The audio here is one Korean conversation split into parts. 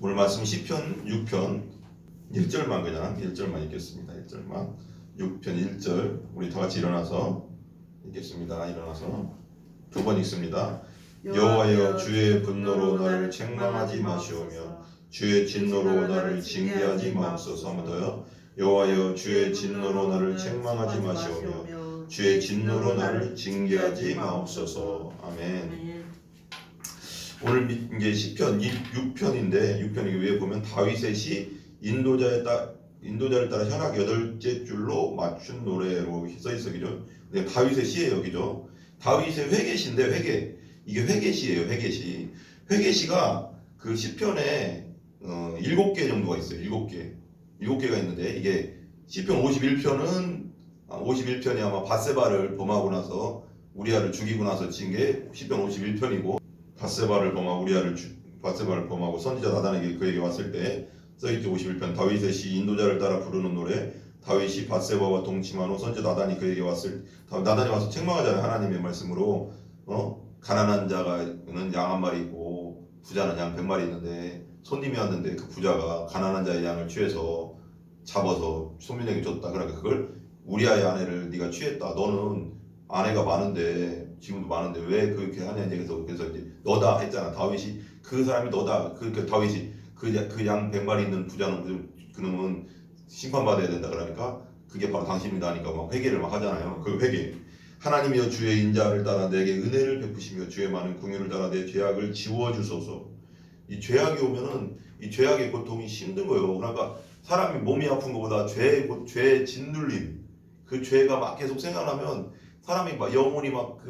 오늘 말씀 시편 6편 1절만 그냥 1절만 읽겠습니다. 1절만 6편 1절 우리 다 같이 일어나서 읽겠습니다. 일어나서 두 번 읽습니다. 여호와여 주의 분노로 나를 책망하지 마시오며 주의 진노로 나를 징계하지 마옵소서. 한 번 더요. 여호와여 주의 진노로 나를 책망하지 마시오며 주의 진노로 나를 징계하지 마옵소서. 아멘. 오늘 이게 시편 6편인데 6편이 위에 보면 다윗의 시 인도자를 따라 현악 8째 줄로 맞춘 노래로 써 있어 그죠? 근데 다윗의 시예요 그죠? 다윗의 회개시인데 이게 회개시예요. 회개시가 그 시편에 7개 정도가 있어요. 7개가 있는데 이게 시편 51편이 아마 밧세바를 범하고 나서 우리아를 죽이고 나서 친 게 시편 51편이고 밧세바를 범하고 선지자 나단에게 그에게 왔을 때 써있죠. 51편 다윗의 시 인도자를 따라 부르는 노래. 다윗이 밧세바와 동침한 후 선지자 나단이 그에게 나단이 와서 책망하잖아요. 하나님의 말씀으로 가난한 자가는 양 한 마리 있고 부자는 양 100마리 있는데 손님이 왔는데 그 부자가 가난한 자의 양을 취해서 잡아서 손민에게 줬다. 그러니까 그걸 우리아의 아내를 네가 취했다. 너는 아내가 많은데 지금도 많은데 왜 그렇게 하냐 이제 그래서 이제 너다 했잖아. 다윗이 그 사람이 너다. 그러니까 다윗이 그 양 100마리 있는 부자는 그놈은 심판받아야 된다. 그러니까 그게 바로 당신이다 하니까 막 회개를 막 하잖아요. 그 회개. 하나님이여 주의 인자를 따라 내게 은혜를 베푸시며 주의 많은 궁유를 따라 내 죄악을 지워주소서. 이 죄악이 오면은 이 죄악의 고통이 힘든 거예요. 그러니까 사람이 몸이 아픈 것보다 죄의 짓눌림, 그 죄가 막 계속 생각나면 사람이 막 영혼이 막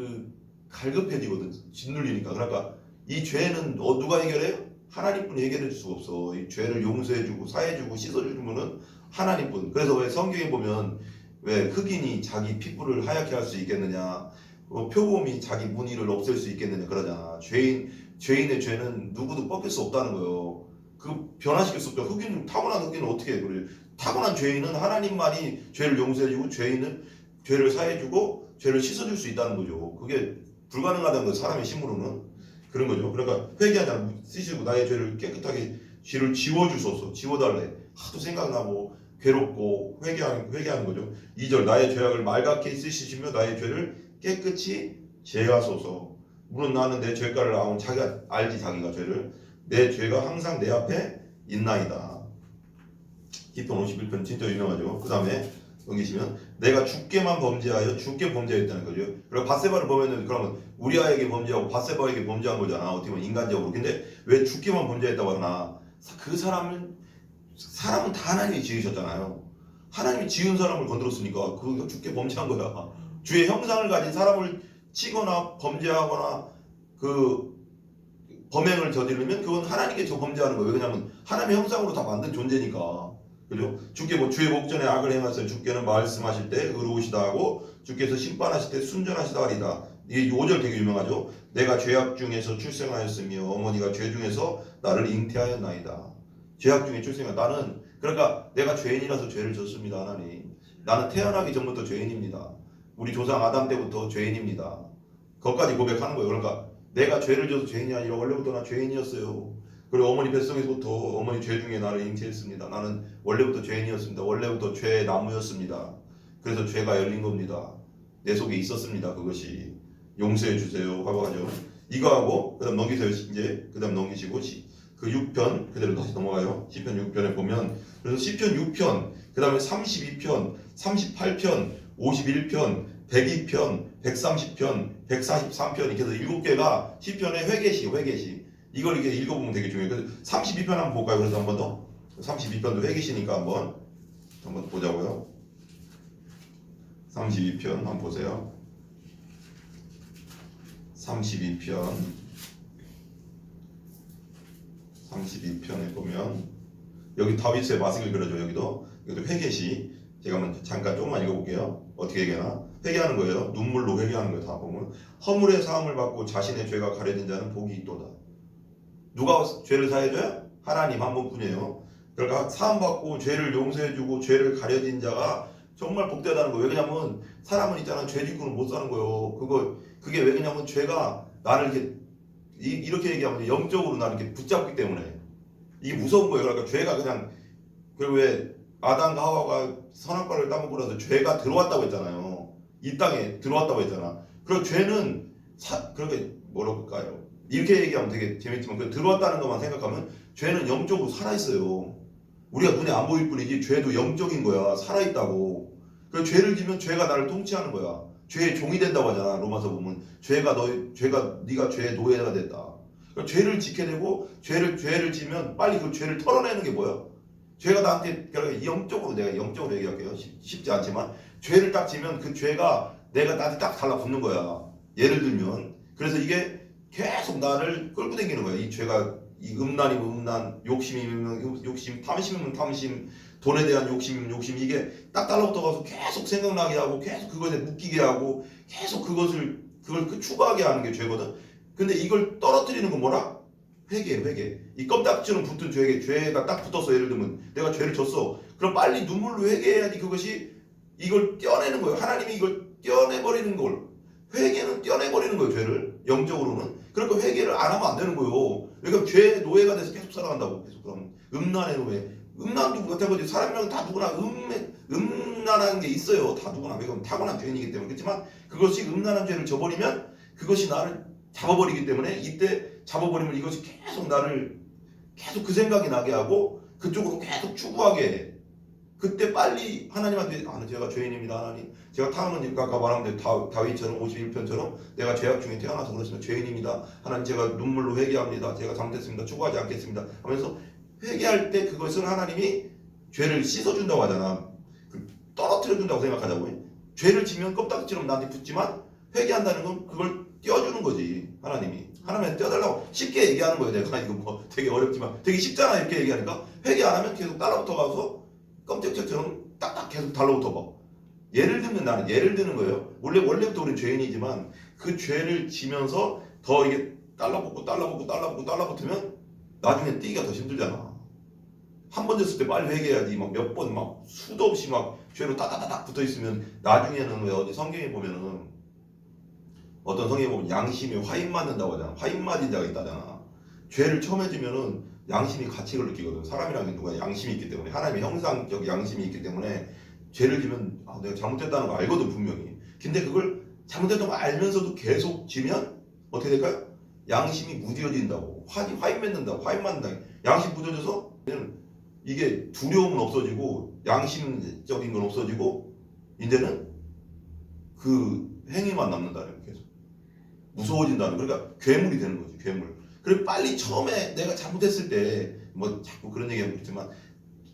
갈급해지거든. 짓눌리니까. 그러니까 이 죄는 누가 해결해요? 하나님뿐이 해결해 줄 수가 없어. 이 죄를 용서해주고 사해주고 씻어주는 분은 하나님뿐. 그래서 왜 성경에 보면 왜 흑인이 자기 피부를 하얗게 할 수 있겠느냐, 표범이 자기 무늬를 없앨 수 있겠느냐 그러잖아. 죄인의 죄는 누구도 꺾일 수 없다는 거예요. 그 변화시킬 수 없죠. 타고난 흑인은 어떻게 해? 그래? 타고난 죄인은 하나님만이 죄를 용서해주고 죄를 사해주고 죄를 씻어줄 수 있다는 거죠. 그게 불가능하다는 거예요. 사람의 힘으로는. 그런 거죠. 그러니까 회개하자 쓰시고 나의 죄를 깨끗하게 죄를 지워주소서. 지워달래. 하도 생각나고 괴롭고 회개하는 거죠. 2절 나의 죄악을 말갛게 쓰시시며 나의 죄를 깨끗이 제하소서. 물론 나는 내 죄가를 아온 자기가 알지. 자기가 죄를 내 죄가 항상 내 앞에 있나이다. 시편 51편 진짜 유명하죠. 그 다음에 넘기시면 내가 주께만 범죄하여 주께 범죄했다는 거죠. 그리고 밧세바를 범했는데 그러면 우리아에게 범죄하고 밧세바에게 범죄한 거잖아. 어떻게 보면 인간적으로. 근데 왜 주께만 범죄했다고 하나? 그 사람은 다 하나님이 지으셨잖아요. 하나님이 지은 사람을 건드렸으니까 그 주께 범죄한 거야. 주의 형상을 가진 사람을 치거나 범죄하거나 그 범행을 저지르면 그건 하나님께 범죄하는 거예요. 왜냐하면 하나님의 형상으로 다 만든 존재니까. 그죠? 주께 주의 목전에 악을 행하세요. 주께는 말씀하실 때 의로우시다 하고 주께서 심판하실 때 순전하시다 하리다. 이게 5절 되게 유명하죠. 내가 죄악 중에서 출생하였으며 어머니가 죄 중에서 나를 잉태하였나이다. 죄악 중에 출생한 그러니까 내가 죄인이라서 죄를 졌습니다. 하나님. 나는 태어나기 전부터 죄인입니다. 우리 조상 아담 때부터 죄인입니다. 그것까지 고백하는 거예요. 그러니까 내가 죄를 져서 죄인이 아니라 원래부터 나 죄인이었어요. 그리고 어머니 뱃속에서부터 어머니 죄 중에 나를 잉태했습니다. 나는 원래부터 죄인이었습니다. 원래부터 죄의 나무였습니다. 그래서 죄가 열린 겁니다. 내 속에 있었습니다. 그것이 용서해 주세요 하고 하죠. 이거 하고 그다음 넘기세요. 이제 그다음 넘기시고 그 6편 그대로 다시 넘어가요. 시편 6편에 보면 그래서 시편 6편 그다음에 32편 38편 51편 102편 130편 143편 이렇게 해서 7개가 시편의 회개시 이걸 이렇게 읽어보면 되게 중요해요. 그래서 32편 한번 볼까요? 그래서 한 번 더 32편도 회개시니까 한번 보자고요. 32편 한번 보세요. 32편에 보면 여기 다윗의 마승을 그려줘. 여기도 회개시. 제가 한번 잠깐 조금만 읽어볼게요. 어떻게 회개하나? 회개하는 거예요. 눈물로 회개하는 거예요. 다 보면 허물의 사함을 받고 자신의 죄가 가려진 자는 복이 있도다. 누가 죄를 사해줘요? 하나님 한 분뿐이에요. 그러니까 사함받고 죄를 용서해주고 죄를 가려진 자가 정말 복되다는 거예요. 왜냐면 사람은 있잖아. 죄 짓고는 못 사는 거예요. 그게 왜냐면 죄가 나를 이렇게 얘기하면 영적으로 나를 이렇게 붙잡기 때문에 이게 무서운 거예요. 그러니까 죄가 그냥 그리고 왜 아담과 하와가 선악과를 따먹고 나서 죄가 들어왔다고 했잖아요. 이 땅에 들어왔다고 했잖아. 그리고 죄는 그렇게 뭐라고 할까요? 이렇게 얘기하면 되게 재밌지만 그 들어왔다는 것만 생각하면 죄는 영적으로 살아있어요. 우리가 눈에 안 보일 뿐이지 죄도 영적인 거야. 살아있다고. 그래서 죄를 지면 죄가 나를 통치하는 거야. 죄의 종이 된다고 하잖아. 로마서 보면 죄가 네가 죄의 노예가 됐다. 그러니까 죄를 지게 되고 죄를 지면 빨리 그 죄를 털어내는 게 뭐야? 죄가 나한테 그러니까 영적으로 내가 영적으로 얘기할게요. 쉽지 않지만 죄를 딱 지면 그 죄가 내가 나한테 딱 달라붙는 거야. 예를 들면 그래서 이게 계속 나를 끌고 다니는 거야. 이 죄가 이 음란이면 음란, 욕심이면 욕심, 탐심이면 탐심, 돈에 대한 욕심이면 욕심 이게 딱 달라붙어가서 계속 생각나게 하고 계속 그것에 묶이게 하고 계속 그걸 추구하게 하는 게 죄거든. 근데 이걸 떨어뜨리는 건 뭐라? 회개. 이 껌딱지처럼 붙은 죄가 딱 붙었어. 예를 들면 내가 죄를 졌어. 그럼 빨리 눈물로 회개해야지 그것이 이걸 떼어내는 거예요. 하나님이 이걸 떼어내버리는 걸. 회개는 떼어내버리는 거예요. 죄를 영적으로는. 그러니까 회개를 안 하면 안 되는 거예요. 그러니까 죄의 노예가 돼서 계속 살아간다고. 계속 그러면 음란의 노예. 음란도 마찬가지. 사람이랑 다 누구나 음란한 게 있어요. 다 누구나. 왜냐면 타고난 죄인이기 때문에. 그렇지만 그것이 음란한 죄를 져버리면 그것이 나를 잡아버리기 때문에 이때 잡아버리면 이것이 계속 나를 계속 그 생각이 나게 하고 그쪽으로 계속 추구하게 해. 그때 빨리 하나님한테 제가 죄인입니다 하나님. 제가 타고난 아까 말한 다윗처럼 51편처럼 내가 죄악 중에 태어나서 그렇지만 죄인입니다. 하나님 제가 눈물로 회개합니다. 제가 잘못했습니다. 추구하지 않겠습니다. 하면서 회개할 때 그것은 하나님이 죄를 씻어준다고 하잖아. 떨어뜨려준다고 생각하자고요. 죄를 지면 껍딱지처럼 나한테 붙지만 회개한다는 건 그걸 떼어주는 거지. 하나님한테 떼어달라고 쉽게 얘기하는 거예요. 내가 이거 뭐 되게 어렵지만 되게 쉽잖아. 이렇게 얘기하니까 회개 안 하면 계속 따라붙어가서 껌딱지처럼 딱딱 계속 달라붙어 봐. 예를 드는 거예요. 원래부터 우리는 죄인이지만 그 죄를 지면서 더 이게 달라붙으면 나중에 뛰기가 더 힘들잖아. 한 번 졌을 때 빨리 회개해야지. 막 몇 번 막 수도 없이 막 죄로 따다다닥 붙어 있으면 나중에는 왜 어디 성경에 보면은 어떤 성경에 보면 양심이 화인 맞는다고 하잖아. 화인 맞은 자가 있다잖아. 죄를 처음에 지면은 양심이 가책을 느끼거든. 사람이라는 게 누가 양심이 있기 때문에 하나님의 형상적 양심이 있기 때문에 죄를 지면 내가 잘못했다는 거 알거든 분명히. 근데 그걸 잘못했다는 거 알면서도 계속 지면 어떻게 될까요? 양심이 무뎌진다고. 화인 맺는다고. 화인 맞는다. 양심 무뎌져서 이게 두려움은 없어지고 양심적인 건 없어지고 이제는 그 행위만 남는다는 거예요. 계속 무서워진다는 거예요. 그러니까 괴물이 되는 거지. 괴물. 그리고 빨리 처음에 내가 잘못했을 때 뭐 자꾸 그런 얘기하면 그렇지만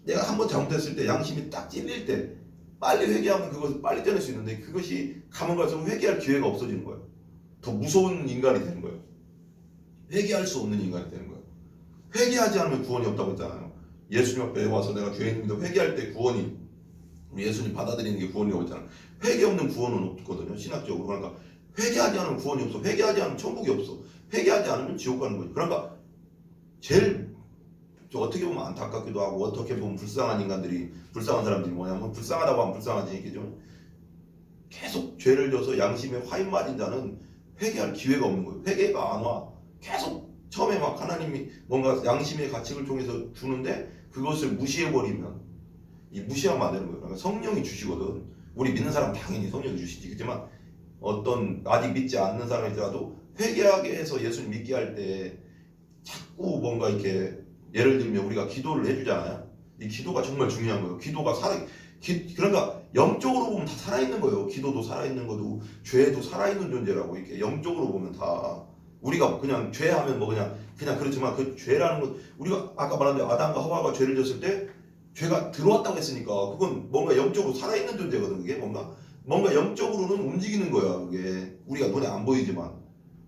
내가 한번 잘못했을 때 양심이 딱 찔릴 때 빨리 회개하면 그것을 빨리 떼낼 수 있는데 그것이 가면 갈수록 회개할 기회가 없어지는 거예요. 더 무서운 인간이 되는 거예요. 회개할 수 없는 인간이 되는 거예요. 회개하지 않으면 구원이 없다고 했잖아요. 예수님 앞에 와서 내가 죄인입니다. 회개할 때 구원이 우리 예수님 받아들이는 게 구원이라고 했잖아요. 회개 없는 구원은 없거든요. 신학적으로. 그러니까 회개하지 않으면 구원이 없어. 회개하지 않으면 천국이 없어. 회개하지 않으면 지옥 가는 거죠. 그러니까 제일 어떻게 보면 안타깝기도 하고 어떻게 보면 불쌍한 사람들이 뭐냐면 불쌍하다고 하면 불쌍하지. 이게 좀 계속 죄를 져서 양심에 화인 맞은 자는 회개할 기회가 없는 거예요. 회개가 안 와. 계속 처음에 막 하나님이 뭔가 양심의 가책을 통해서 주는데 그것을 무시해버리면 이 무시하면 안 되는 거예요. 그러니까 성령이 주시거든. 우리 믿는 사람 당연히 성령이 주시지. 그렇지만 어떤 아직 믿지 않는 사람이더라도 회개하게 해서 예수님 믿게 할 때 자꾸 뭔가 이렇게 예를 들면 우리가 기도를 해주잖아요. 이 기도가 정말 중요한 거예요. 기도가 그러니까 영적으로 보면 다 살아있는 거예요. 기도도 살아있는 거고 죄도 살아있는 존재라고. 이렇게 영적으로 보면 다 우리가 그냥 죄하면 뭐 그냥 그렇지만 그 죄라는 건 우리가 아까 말한 대로 아담과 하와가 죄를 졌을 때 죄가 들어왔다고 했으니까 그건 뭔가 영적으로 살아있는 존재거든. 그게 뭔가 영적으로는 움직이는 거야. 그게 우리가 눈에 안 보이지만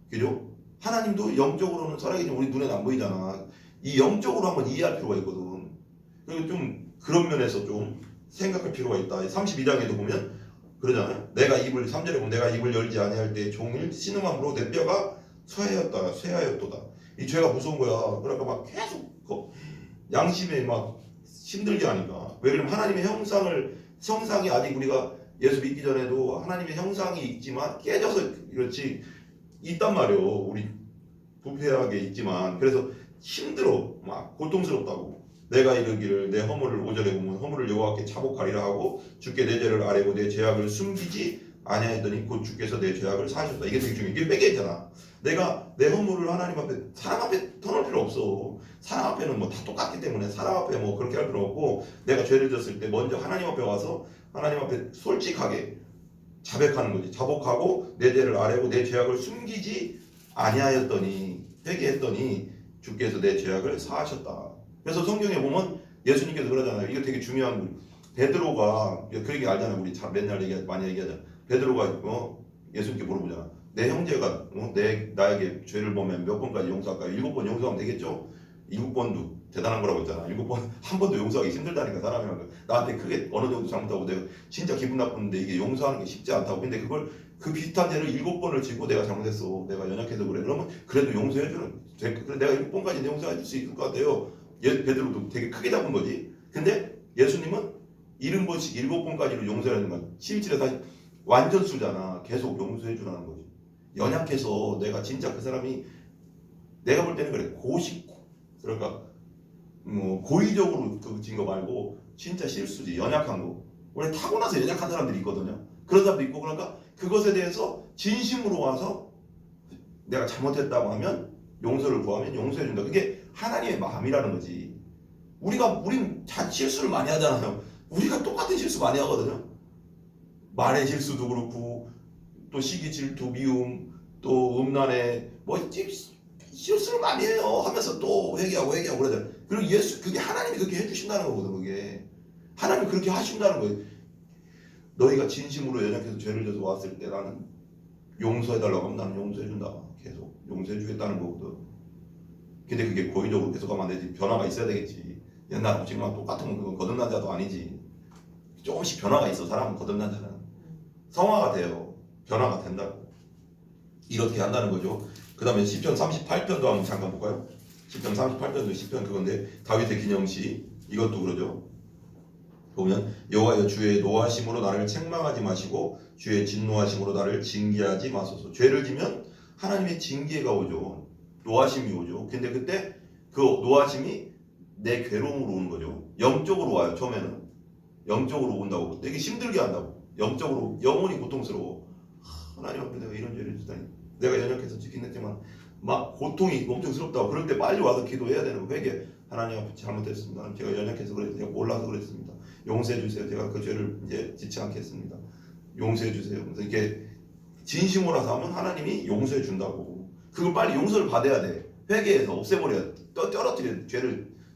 그죠? 하나님도 영적으로는 살아계시지만 우리 눈에는 안 보이잖아. 이 영적으로 한번 이해할 필요가 있거든. 그리고 좀 그런 면에서 좀 생각할 필요가 있다. 32장에도 보면 그러잖아요. 3절에 보면 내가 입을 열지 아니할 때 종일 신음함으로 내 뼈가 쇠하였도다. 이 죄가 무서운 거야. 그러니까 막 계속 양심에 막 힘들게 하니까. 왜 그러면 하나님의 형상이 아직 우리가 예수 믿기 전에도 하나님의 형상이 있지만 깨져서 그렇지 있단 말이에요. 우리 부패하게 있지만 그래서 힘들어. 막 고통스럽다고. 내가 이르기를 내 허물을 5절에 보면 허물을 여호와께 자복하리라 하고 주께 내 죄를 아뢰고 내 죄악을 숨기지 아니하였더니 곧 주께서 내 죄악을 사하셨다. 이게 되게 중요해. 이게 빼개잖아. 내가 내 허물을 하나님 앞에 사람 앞에 터놓을 필요 없어. 사람 앞에는 뭐 다 똑같기 때문에 사람 앞에 뭐 그렇게 할 필요 없고 내가 죄를 졌을 때 먼저 하나님 앞에 와서 하나님 앞에 솔직하게 자백하는 거지. 자복하고 내 죄를 아뢰고 내 죄악을 숨기지 아니하였더니 회개했더니 주께서 내 죄악을 사하셨다. 그래서 성경에 보면 예수님께서 그러잖아요. 이거 되게 중요한 거. 베드로가 그 얘기 알잖아요. 우리 맨날 많이 얘기하잖아. 베드로가 예수님께 물어보잖아. 내 형제가 나에게 죄를 보면 몇 번까지 용서할까요? 7번 용서하면 되겠죠? 7번도 대단한 거라고 했잖아. 7번 한 번도 용서하기 힘들다니까 사람이라는 거. 나한테 크게 어느 정도 잘못하고 내가 진짜 기분 나쁜데 이게 용서하는 게 쉽지 않다고. 근데 그걸 그 비슷한 죄를 7번을 지고 내가 잘못했어. 내가 연약해서 그래. 그러면 그래도 용서해주는. 그래 내가 7번까지 용서해줄 수 있을 것 같아요. 베드로도 되게 크게 잡은 거지. 근데 예수님은 70번씩 7번까지로 용서하는 거야. 11절에 다시 완전 수잖아. 계속 용서해주라는 거지. 연약해서 내가 진짜 그 사람이 내가 볼 때는 그래. 그러니까 뭐 고의적으로 그진 거 말고 진짜 실수지. 연약한 거. 원래 타고나서 연약한 사람들이 있거든요. 그런 사람도 있고 그러니까 그것에 대해서 진심으로 와서 내가 잘못했다고 하면 용서를 구하면 용서해준다. 그게 하나님의 마음이라는 거지. 우린 실수를 많이 하잖아요. 우리가 똑같은 실수 많이 하거든요. 말의 실수도 그렇고 또 시기 질투 미움 또 음란에 뭐 실수를 많이 해요 하면서 또 회개하고 그러잖아요. 그리고 그게 하나님이 그렇게 해주신다는 거거든. 그게 하나님이 그렇게 하신다는 거예요. 너희가 진심으로 연약해서 죄를 져서 왔을 때 나는 용서해달라고 하면 나는 용서해준다. 계속 용서해주겠다는 거거든. 근데 그게 고의적으로 계속 가면 안 되지. 변화가 있어야 되겠지. 옛날하고 지금하고 똑같은 그건 거듭난 자도 아니지. 조금씩 변화가 있어. 사람은 거듭난 자는 성화가 돼요. 변화가 된다고. 이렇게 한다는 거죠. 그 다음에 시편 38편도 한번 잠깐 볼까요? 시편 38편도 시편 그건데 다윗의 기념시 이것도 그러죠. 보면 여호와여 주의 노하심으로 나를 책망하지 마시고 주의 진노하심으로 나를 징계하지 마소서. 죄를 지면 하나님의 징계가 오죠. 노하심이 오죠. 근데 그때 그 노하심이 내 괴로움으로 오는 거죠. 영적으로 와요. 처음에는 영적으로 온다고. 되게 힘들게 한다고. 영적으로 영혼이 고통스러워. 하나님 앞에 내가 이런 죄를 짓다니. 내가 연약해서 지긴 했지만 막 고통이 엄청스럽다고. 그럴 때 빨리 와서 기도해야 되는 거. 회개. 하나님 앞에 잘못했습니다. 제가 연약해서 그랬어요. 제가 몰라서 그랬습니다. 용서해 주세요. 제가 그 죄를 이제 짓지 않겠습니다. 용서해 주세요. 그래서 이게 진심으로 하면 하나님이 용서해 준다고. 그걸 빨리 용서를 받아야 돼. 회개해서 없애버려야 돼. 떨어뜨려.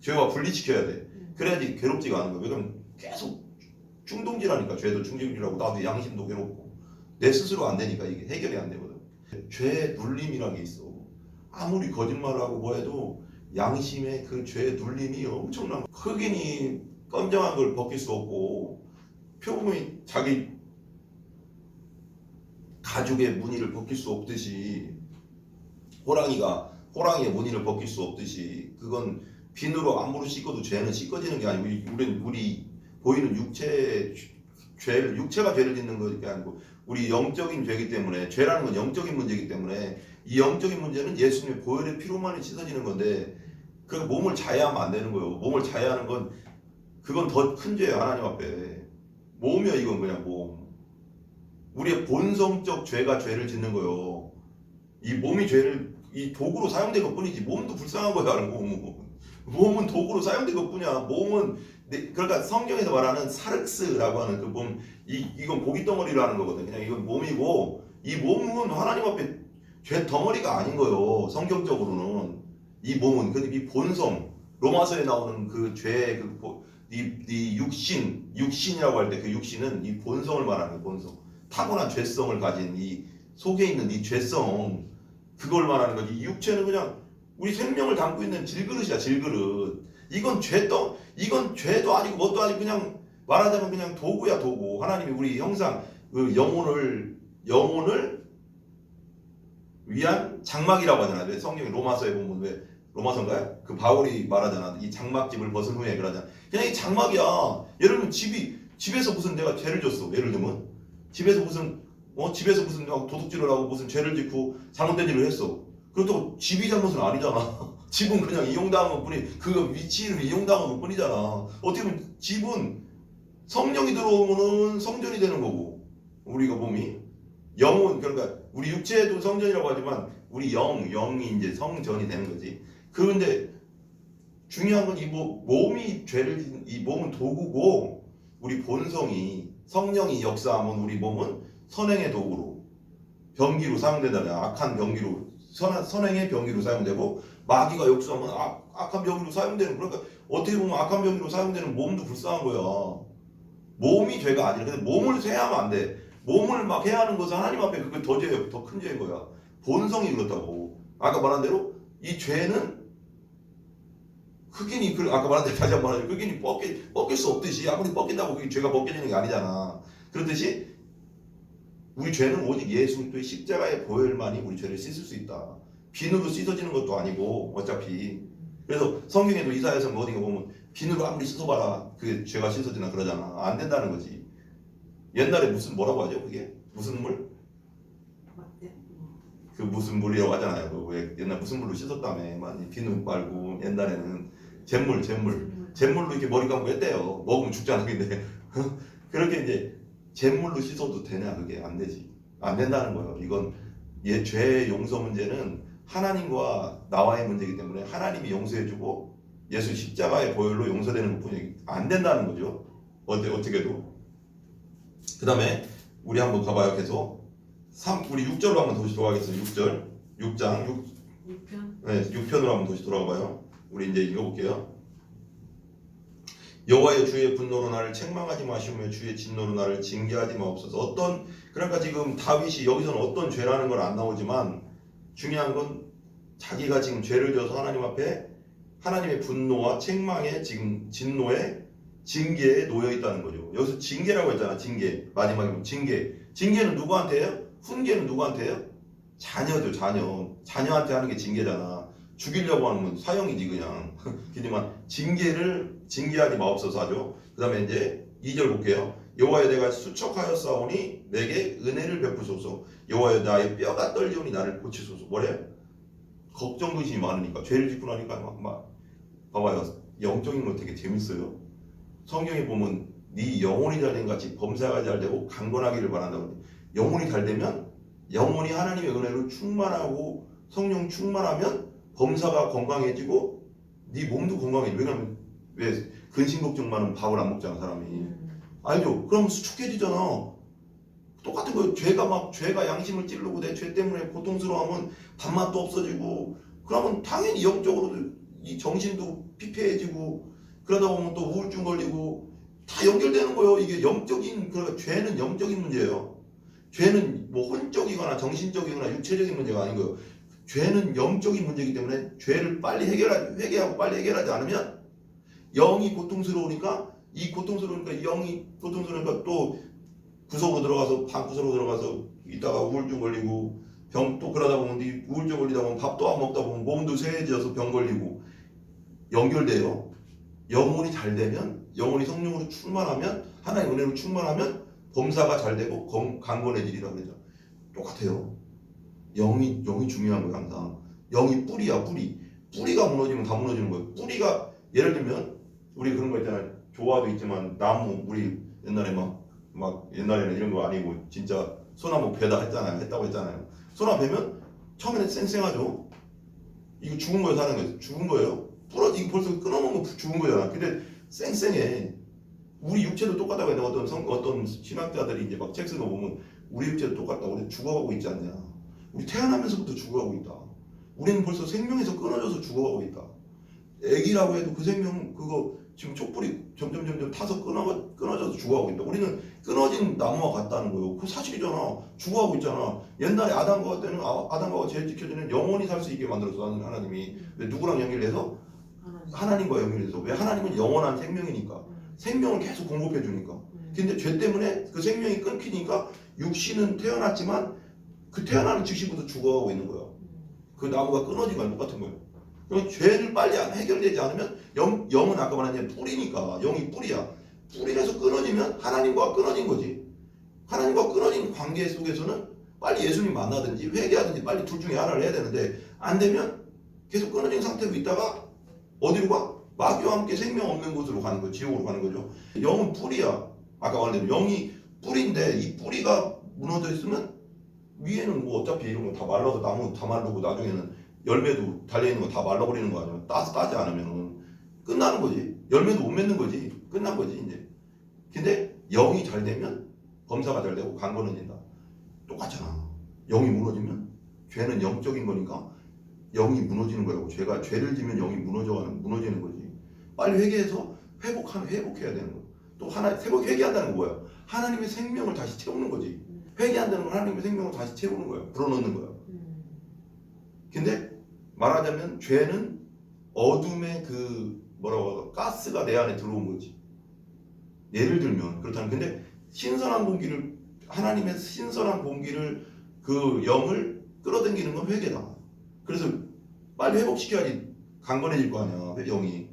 죄와 분리시켜야 돼. 그래야지 괴롭지가 않은 거야. 왜냐면 계속 충동질하니까. 죄도 충동질하고 나도 양심도 괴롭고 내 스스로 안 되니까 이게 해결이 안 되거든. 죄 눌림이라는 게 있어. 아무리 거짓말하고 뭐해도 양심의 그 죄 눌림이 엄청난 거야. 흑인이 검정한 걸 벗길 수 없고 표범이 자기 가죽의 무늬를 벗길 수 없듯이 호랑이의 무늬를 벗길 수 없듯이 그건 비누로 아무리 씻어도 죄는 씻어지는 게 아니고 우리 보이는 육체가 죄를 짓는 것이 아니고 우리 영적인 죄이기 때문에 죄라는 건 영적인 문제이기 때문에 이 영적인 문제는 예수님의 보혈의 피로만이 씻어지는 건데 그 몸을 자해하면 안 되는 거예요. 몸을 자해하는 건 그건 더 큰 죄예요. 하나님 앞에. 몸이야 이건 그냥 몸. 우리의 본성적 죄가 죄를 짓는 거예요. 이 몸이 이 도구로 사용된 것 뿐이지 몸도 불쌍한 거야. 몸은 도구로 사용된 것 뿐이야. 몸은 그러니까 성경에서 말하는 사륵스라고 하는 그 몸 이건 고기 덩어리라는 거거든. 그냥 이건 몸이고 이 몸은 하나님 앞에 죄 덩어리가 아닌 거예요. 성경적으로는 이 몸은 근데 이 본성 로마서에 나오는 그 죄 이 육신이라고 할 때 그 육신은 이 본성을 말하는 거예요. 본성 타고난 죄성을 가진 이 속에 있는 이 죄성 그걸 말하는 거지. 이 육체는 그냥 우리 생명을 담고 있는 질그릇이야. 질그릇. 이건 죄도 아니고 뭣도 아니고 그냥 말하자면 그냥 도구야. 도구. 하나님이 우리 형상 그 영혼을 위한 장막이라고 하잖아요. 왜 성경에 로마서에 보면 왜 로마서인가요? 그 바울이 말하잖아. 이 장막집을 벗은 후에 그러잖아. 그냥 이 장막이야. 예를 들면 집에서 무슨 내가 죄를 졌어. 예를 들면 집에서 무슨 도둑질을 하고 무슨 죄를 짓고 잘못된 일을 했어. 그렇다고 집이 잘못은 아니잖아. 집은 그냥 이용당한 것뿐이 그 위치는 이용당한 것뿐이잖아. 어떻게 보면 집은 성령이 들어오면은 성전이 되는 거고 우리가 몸이 영혼 그러니까 우리 육체도 성전이라고 하지만 우리 영이 이제 성전이 되는 거지. 그런데 중요한 건 이 몸이 죄를 이 몸은 도구고 우리 본성이 성령이 역사하면 우리 몸은 선행의 도구로 병기로 사용된다면 악한 병기로 선행의 병기로 사용되고 마귀가 역사하면 악한 병기로 사용되는 그러니까 어떻게 보면 악한 병기로 사용되는 몸도 불쌍한 거야. 몸이 죄가 아니라 근데 몸을 쇠하면 안 돼. 몸을 막 해하는 것은 하나님 앞에 그게 더 죄예요. 더 큰 죄인 거야. 본성이 그렇다고. 아까 말한 대로 이 죄는 흑인이 아까 말한 대로 다시 한번 말하자면 흑인이 벗길 수 없듯이 아무리 벗긴다고 그게 죄가 벗겨지는 게 아니잖아. 그렇듯이 우리 죄는 오직 예수 그리스도의 십자가의 보혈만이 우리 죄를 씻을 수 있다. 비누로 씻어지는 것도 아니고 어차피 그래서 성경에도 이사야서 뭐 어딘가 보면 비누로 아무리 씻어봐라 그 죄가 씻어지나 그러잖아. 안 된다는 거지. 옛날에 무슨 뭐라고 하죠 그게? 무슨 물? 그 무슨 물이라고 하잖아요. 그 왜 옛날 무슨 물로 씻었다며 많이 비누 말고 옛날에는 잿물로 이렇게 머리 감고 했대요. 먹으면 죽잖아. 근데 그렇게 이제 잿물로 씻어도 되냐 그게 안 되지. 안 된다는 거예요. 이건 죄의 용서 문제는 하나님과 나와의 문제이기 때문에 하나님이 용서해주고 예수 십자가의 보혈로 용서되는 것뿐이 안 된다는 거죠. 어떻게도. 그 다음에 우리 한번 가봐요. 계속 우리 6절로 한번 다시 돌아가겠습니다. 6장 6편? 네, 6편으로 한번 다시 돌아가봐요. 우리 이제 읽어볼게요. 여호와여 주의 분노로 나를 책망하지 마시오며 주의 진노로 나를 징계하지 마옵소서. 그러니까 지금 다윗이 여기서는 어떤 죄라는 건 안 나오지만 중요한 건 자기가 지금 죄를 져서 하나님 앞에 하나님의 분노와 책망에 지금 진노에 징계에 놓여 있다는 거죠. 여기서 징계라고 했잖아. 징계 마지막에 보면 징계는 누구한테예요? 훈계는 누구한테예요? 자녀죠. 자녀한테 하는 게 징계잖아. 죽이려고 하는 건 사형이지 그냥. 그지만 징계하지 마옵소서 하죠. 그 다음에 이제 2절 볼게요. 여호와여 내가 수척하였사오니 내게 은혜를 베푸소서. 여호와여 나의 뼈가 떨리오니 나를 고치소서. 뭐래요? 걱정 근심이 많으니까 죄를 짓고 나니까 막 봐봐요. 영적인 거 되게 재밌어요. 성경에 보면 네 영혼이 잘된 같이 범사가 잘되고 강건하기를 바란다고. 영혼이 잘되면 영혼이 하나님의 은혜로 충만하고 성령 충만하면 범사가 건강해지고 네 몸도 건강해져. 왜냐면 왜 근심 걱정만 하면 밥을 안 먹잖아 사람이. 알죠? 그럼 수축해지잖아. 똑같은 거예요. 죄가 양심을 찌르고 내 죄 때문에 고통스러워하면 밥맛도 없어지고 그러면 당연히 영적으로도 이 정신도 피폐해지고 그러다 보면 또 우울증 걸리고 다 연결되는 거예요. 이게 그러니까 죄는 영적인 문제예요. 죄는 뭐 혼적이거나 정신적이거나 육체적인 문제가 아닌 거예요. 죄는 영적인 문제이기 때문에 죄를 빨리 회개하고 빨리 해결하지 않으면 영이 고통스러우니까 영이 고통스러우니까 또 구석으로 들어가서 방구석으로 들어가서 있다가 우울증 걸리고 병 또 그러다 보면 우울증 걸리다 보면 밥도 안 먹다 보면 몸도 쇠해져서 병 걸리고 연결돼요. 영혼이 잘 되면 영혼이 성령으로 충만하면 하나님의 은혜로 충만하면 범사가 잘 되고 강건해지리라 그러죠. 똑같아요. 영이 중요한 거예요. 항상 영이 뿌리야. 뿌리가 무너지면 다 무너지는 거예요. 뿌리가 예를 들면 우리 그런 거 있잖아요. 조화도 있지만 나무 우리 옛날에 막 옛날에는 이런 거 아니고 진짜 소나무 베다 했다고 했잖아요. 소나무 베면 처음에는 쌩쌩하죠. 이거 죽은 거예요, 사는 거예요. 죽은 거예요. 부러지고 벌써 끊어먹은 거 죽은 거잖아. 근데 쌩쌩해. 우리 육체도 똑같다고 했는데 어떤 신학자들이 이제 막 책 쓰는 거 보면 우리 육체도 똑같다. 우리 죽어가고 있지 않냐. 우리 태어나면서부터 죽어가고 있다. 우리는 벌써 생명에서 끊어져서 죽어가고 있다. 애기라고 해도 그 생명 그거 지금 촛불이 점점 타서 끊어져서 죽어가고 있다. 우리는 끊어진 나무와 같다는 거예요. 그 사실이잖아. 죽어가고 있잖아. 옛날에 아담과 때는 아담과 죄 지켜주는 영원히 살 수 있게 만들었어 하나님이. 왜 누구랑 연결해서? 하나님과 연결해서. 왜? 하나님은 영원한 생명이니까. 생명을 계속 공급해 주니까. 근데 죄 때문에 그 생명이 끊기니까 육신은 태어났지만 그 태어나는 즉시부터 죽어가고 있는 거야. 그 나무가 끊어진 거랑 똑같은 거예요. 그럼 죄를 빨리 해결되지 않으면 영은 아까 말한 뿌리니까 영이 뿌리야. 뿌리에서 끊어지면 하나님과 끊어진 거지. 하나님과 끊어진 관계 속에서는 빨리 예수님 만나든지 회개하든지 빨리 둘 중에 하나를 해야 되는데 안 되면 계속 끊어진 상태로 있다가 어디로 가? 마귀와 함께 생명 없는 곳으로 가는 거죠. 지옥으로 가는 거죠. 영은 뿌리야. 아까 말한 대로 영이 뿌리인데 이 뿌리가 무너져 있으면 위에는 뭐 어차피 이런 거 다 말라서 나무 다 마르고 나중에는 열매도 달려있는 거 다 말라버리는 거 아니야. 따지 않으면 끝나는 거지. 열매도 못 맺는 거지. 끝난 거지 이제. 근데 영이 잘 되면 검사가 잘 되고 강건해진다. 똑같잖아. 영이 무너지면 죄는 영적인 거니까 영이 무너지는 거라고. 죄를 지면 영이 무너지는 거지. 빨리 회개해서 회복해야 되는 거야. 또 회개한다는 건 뭐야? 하나님의 생명을 다시 채우는 거지. 회개한다는 건 하나님의 생명을 다시 채우는 거야. 불어넣는 거야. 근데 말하자면 죄는 어둠의 그 뭐라고 가스가 내 안에 들어온 거지. 예를 들면 그렇다면 근데 하나님의 신선한 공기를 그 영을 끌어당기는 건 회개다. 그래서 빨리 회복시켜야지 강건해질 거 아니야. 영이.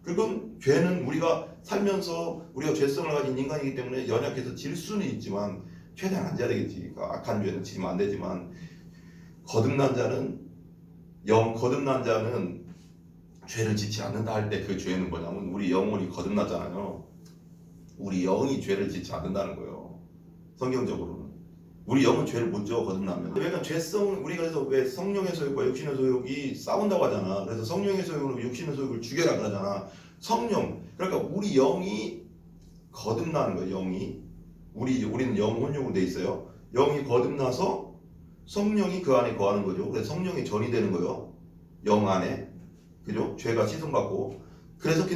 그건 죄는 우리가 살면서 우리가 죄성을 가진 인간이기 때문에 연약해서 질 수는 있지만 최대한 안 져야 되겠지. 그러니까 악한 죄는 지면 안 되지만 거듭난 자는 죄를 짓지 않는다 할 때 그 죄는 뭐냐면 우리 영혼이 거듭났잖아요. 우리 영이 죄를 짓지 않는다는 거예요. 성경적으로는. 우리 영은 죄를 못 지어 거듭나면. 그러니까 우리가 그래서 왜 성령의 소욕과 육신의 소욕이 싸운다고 하잖아. 그래서 성령의 소욕으로 육신의 소욕을 죽여라 그러잖아. 그러니까 우리 영이 거듭나는 거예요. 우리는 영 혼육으로 돼 있어요. 영이 거듭나서 성령이 그 안에 거하는 거죠. 그래서 성령이 전이 되는 거예요. 영 안에. 그죠? 죄가 씻음받고. 그래서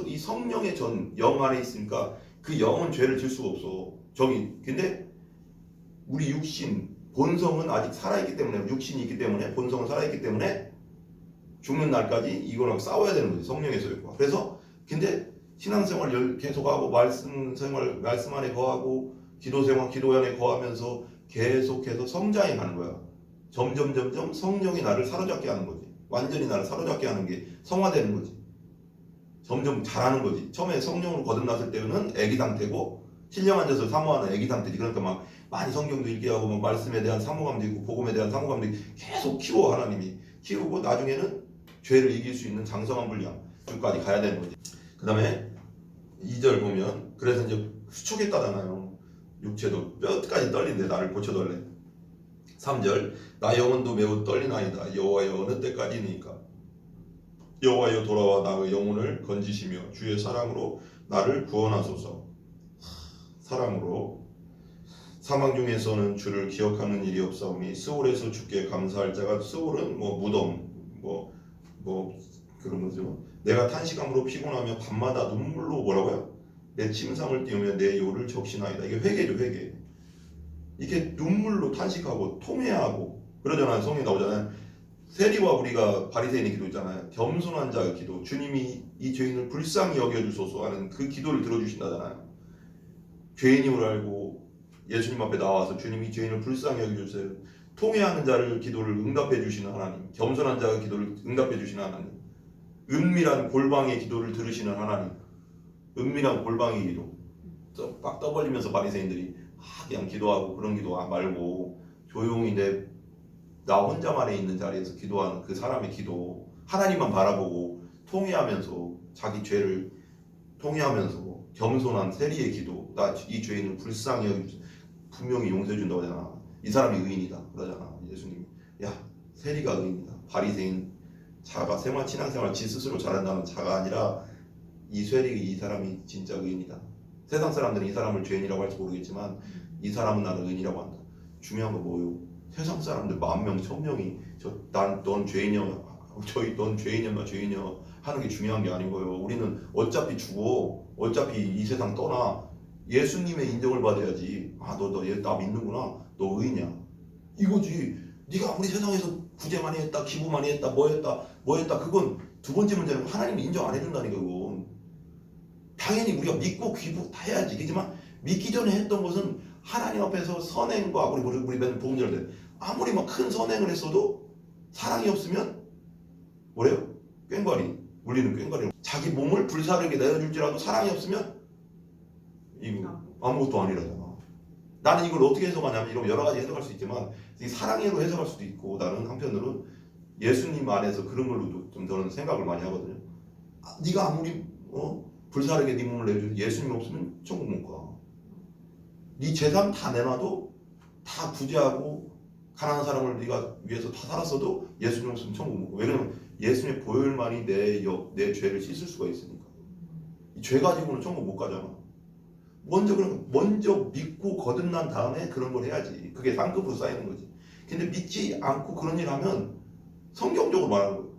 이 성령의 영 안에 있으니까 그 영은 죄를 질 수가 없어. 근데 우리 육신, 본성은 아직 살아있기 때문에, 육신이 있기 때문에, 본성은 살아있기 때문에 죽는 날까지 이거랑 싸워야 되는 거지. 성령의 소욕과. 그래서 근데 신앙생활 계속하고 말씀 안에 거하고 기도 안에 거하면서 계속해서 성장해 가는 거야. 점점 성령이 나를 사로잡게 하는 거지. 완전히 나를 사로잡게 하는 게 성화되는 거지. 점점 잘하는 거지. 처음에 성령으로 거듭났을 때는 애기 상태고 신령 앉아서 사모하는 애기 상태지. 그러니까 막 많이 성경도 읽게 하고 막 말씀에 대한 사모감도 있고 복음에 대한 사모감도 있고 계속 키워. 하나님이 키우고 나중에는 죄를 이길 수 있는 장성한 분량 주까지 가야 되는 거지. 그 다음에 2절 보면 그래서 이제 수축했다잖아요. 육체도 뼈까지 떨린데 나를 고쳐달래. 3절 나 영혼도 매우 떨리나이다. 여호와여 어느 때까지니까 여호와여 돌아와 나의 영혼을 건지시며 주의 사랑으로 나를 구원하소서. 사랑으로 사망 중에서는 주를 기억하는 일이 없사오니 스올에서 주께 감사할 자가 스올은 뭐 무덤 뭐 그런 거죠. 내가 탄식함으로 피곤하며 밤마다 눈물로 뭐라고요? 내 침상을 띄우며 내 요를 적시나이다. 이게 회개죠. 회개. 이렇게 눈물로 탄식하고 통회하고 그러잖아요. 성경에 나오잖아요. 세리와 우리가 바리새인의 기도 있잖아요. 겸손한 자의 기도. 주님이 이 죄인을 불쌍히 여겨주소서 하는 그 기도를 들어주신다잖아요. 죄인임을 알고 예수님 앞에 나와서 주님이 죄인을 불쌍히 여겨주세요. 통회하는 자를 기도를 응답해 주시는 하나님. 겸손한 자의 기도를 응답해 주시는 하나님. 은밀한 골방의 기도를 들으시는 하나님. 은밀한 골방의 기도. 막 떠벌리면서 바리새인들이 그냥 기도하고 그런 기도 말고 조용히 나 혼자만에 있는 자리에서 기도하는 그 사람의 기도. 하나님만 바라보고 통회하면서 자기 죄를 통회하면서 겸손한 세리의 기도. 나 이 죄인을 불쌍히 여기면서 분명히 용서해 준다고 하잖아. 이 사람이 의인이다 그러잖아. 예수님이. 야 세리가 의인이다. 바리새인 자가 신앙생활 지 스스로 잘한다는 자가 아니라 이 사람이 진짜 의인이다. 세상 사람들은 이 사람을 죄인이라고 할지 모르겠지만 이 사람은 나를 의인이라고 한다. 중요한 건 뭐요? 세상 사람들 10,000명, 1,000명이 넌 죄인이야, 넌 죄인이야 하는 게 중요한 게 아닌 거예요. 우리는 어차피 죽어. 어차피 이 세상 떠나. 예수님의 인정을 받아야지. 너 나 믿는구나. 너 의인이야. 이거지. 네가 아무리 세상에서 구제 많이 했다, 기부 많이 했다, 뭐 했다. 그건 두 번째 문제는 하나님이 인정 안 해준다니까. 그건 당연히 우리가 믿고 기부 다 해야지. 그렇지만 믿기 전에 했던 것은 하나님 앞에서 선행과 우리 맨날 복음절 때 아무리 막 큰 선행을 했어도 사랑이 없으면 뭐래요? 물리는 꽹과리. 자기 몸을 불사르게 내어줄지라도 사랑이 없으면 이거 아무것도 아니라잖아. 나는 이걸 어떻게 해석하냐면 이런 여러 가지 해석할 수 있지만 사랑으로 해석할 수도 있고 나는 한편으로는 예수님 안에서 그런 걸로도 좀 저는 생각을 많이 하거든요. 네가 아무리 불사르게 네 몸을 내줘도 예수님 없으면 천국 못 가. 네 재산 다 내놔도 다 부재하고 가난한 사람을 네가 위해서 다 살았어도 예수님 없으면 천국 못 가. 왜냐면 예수님의 보혈만이 내 죄를 씻을 수가 있으니까. 이 죄 가지고는 천국 못 가잖아. 먼저 믿고 거듭난 다음에 그런 걸 해야지. 그게 상급으로 쌓이는 거지. 근데 믿지 않고 그런 일 하면 성경적으로 말하는 거예요.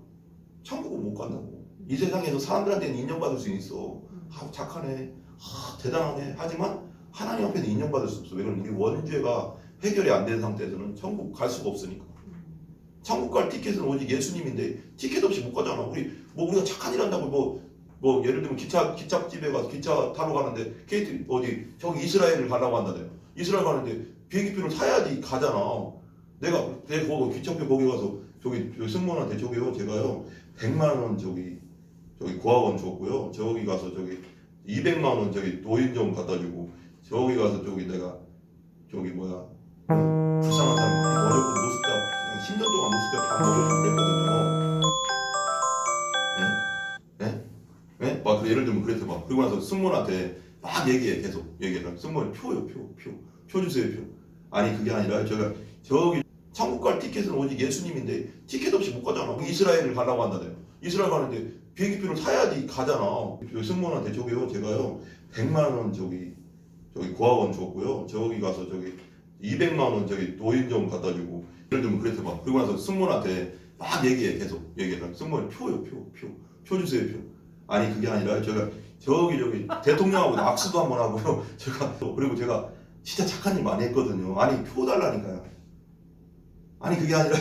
천국은 못 간다고. 이 세상에서 사람들한테는 인정받을 수 있어. 착하네. 대단하네. 하지만 하나님 앞에는 인정받을 수 없어. 왜냐면 우리 원죄가 해결이 안 된 상태에서는 천국 갈 수가 없으니까. 천국 갈 티켓은 오직 예수님인데 티켓 없이 못 가잖아. 우리가 착한 일 한다고 예를 들면 기차집에 가서 기차 타러 가는데 KT 저기 이스라엘을 가려고 한다네요. 이스라엘 가는데 비행기표를 사야지 가잖아. 내가 거기 기차표 거기 가서 저기 승무원한테 저기요 제가요 100만 원 저기 고학원 줬고요. 저기 가서 저기 200만 원 저기 노인정 갖다 주고 저기 가서 저기 내가 저기 불쌍한 사람 어렵고 노숙자 10년 동안 노숙자 다 먹여주고 그랬거든요. 네? 네? 막 예를 들면 그랬대 막 그리고 나서 승무원한테 막 계속 얘기해. 승무원 표 주세요 표. 아니 그게 아니라 저기 천국 갈 티켓은 오직 예수님인데 티켓 없이 못 가잖아. 이스라엘을 가려고 한다네요. 이스라엘 가는데 비행기표를 사야지 가잖아. 승무원한테 저기요 제가요 100만 원 저기 고학원 줬고요. 저기 가서 저기 200만 원 저기 노인정 갖다 주고 예를 들면 그랬대 막 그리고 나서 승무원한테 막 계속 얘기해. 승무원 표 주세요 표. 아니 그게 아니라 저기 대통령하고 악수도 한번 하고요. 그리고 제가 진짜 착한 일 많이 했거든요. 아니 표 달라니까요. 아니 그게 아니라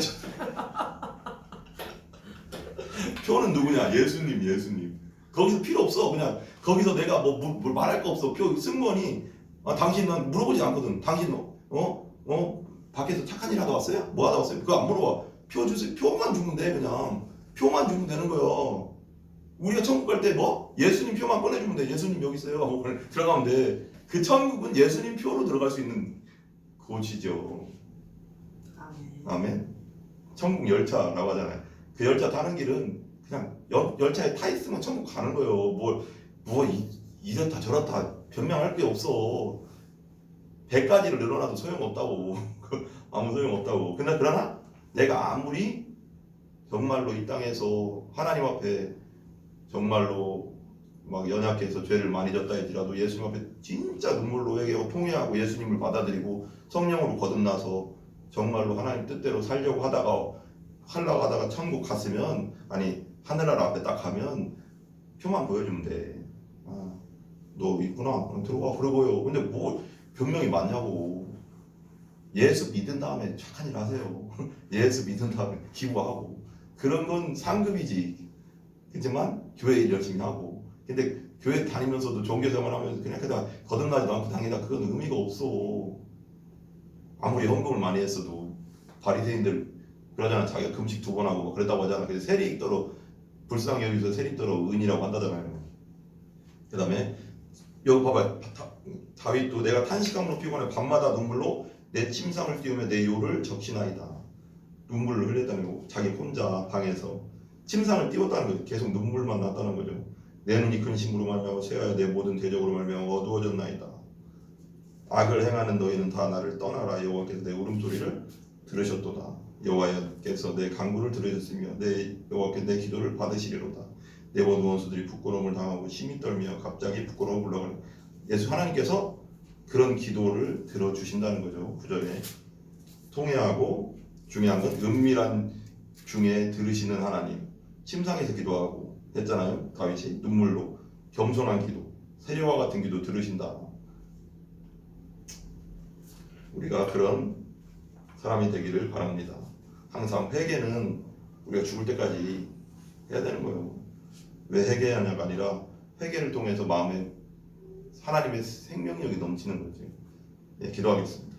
표는 누구냐? 예수님. 거기서 필요 없어. 그냥 거기서 내가 뭘 말할 거 없어. 승무원이 당신은 물어보지 않거든. 당신 밖에서 착한 일 하다 왔어요? 뭐 하다 왔어요? 그거 안 물어봐. 표 주세요. 표만 주면 돼. 그냥 표만 주면 되는 거예요. 우리가 천국 갈 때 예수님 표만 꺼내주면 돼. 예수님 여기 있어요 하고 들어가면 돼. 그 천국은 예수님 표로 들어갈 수 있는 곳이죠. 아멘. 천국 열차라고 하잖아요. 그 열차 타는 길은 그냥 열차에 타 있으면 천국 가는 거예요. 이렇다 저렇다 변명할 게 없어. 100가지를 늘어나도 소용없다고. 아무 소용없다고. 그러나 내가 아무리 정말로 이 땅에서 하나님 앞에 정말로 막 연약해서 죄를 많이 졌다 할지라도 예수님 앞에 진짜 눈물로 회개하고 통회하고 예수님을 받아들이고 성령으로 거듭나서 정말로 하나님 뜻대로 살려고 하다가 천국 갔으면 하늘나라 앞에 딱 가면 표만 보여주면 돼. 너 있구나. 그럼 들어와. 그러고요. 근데 변명이 많냐고. 예수 믿은 다음에 착한 일 하세요. 예수 믿은 다음에 기부하고. 그런 건 상급이지. 그렇지만 교회 일 열심히 하고. 근데 교회 다니면서도 종교생활 하면서 그냥 거듭나지도 않고 다니다 그건 의미가 없어. 아무리 헌금을 많이 했어도 바리새인들 그러잖아. 자기가 금식 2번 하고 그랬다고 하잖아. 그래서 세리익더러 불쌍히 여기서 세리익더러 의인이라고 한다잖아요. 그 다음에 여기 봐봐요. 다윗도 내가 탄식함으로 피곤해 밤마다 눈물로 내 침상을 띄우며 내 요를 적시나이다. 눈물을 흘렸다는 거. 자기 혼자 방에서 침상을 띄웠다는 거죠. 계속 눈물만 났다는 거죠. 내 눈이 근심으로 말미암아 새하여 내 모든 대적으로 말미암아 어두워졌나이다. 악을 행하는 너희는 다 나를 떠나라. 여호와께서 내 울음소리를 들으셨도다. 여호와께서 내 간구를 들으셨으며 내 여호와께서 내 기도를 받으시리로다. 내 모든 원수들이 부끄러움을 당하고 심히 떨며 갑자기 부끄러워 불러가는 예수 하나님께서 그런 기도를 들어주신다는 거죠. 9절에 통회하고 중요한 건 은밀한 중에 들으시는 하나님. 침상에서 기도하고 했잖아요. 다윗이 눈물로 겸손한 기도, 세례와 같은 기도 들으신다. 우리가 그런 사람이 되기를 바랍니다. 항상 회개는 우리가 죽을 때까지 해야 되는 거예요. 왜 회개하냐가 아니라 회개를 통해서 마음에 하나님의 생명력이 넘치는 거지. 기도하겠습니다.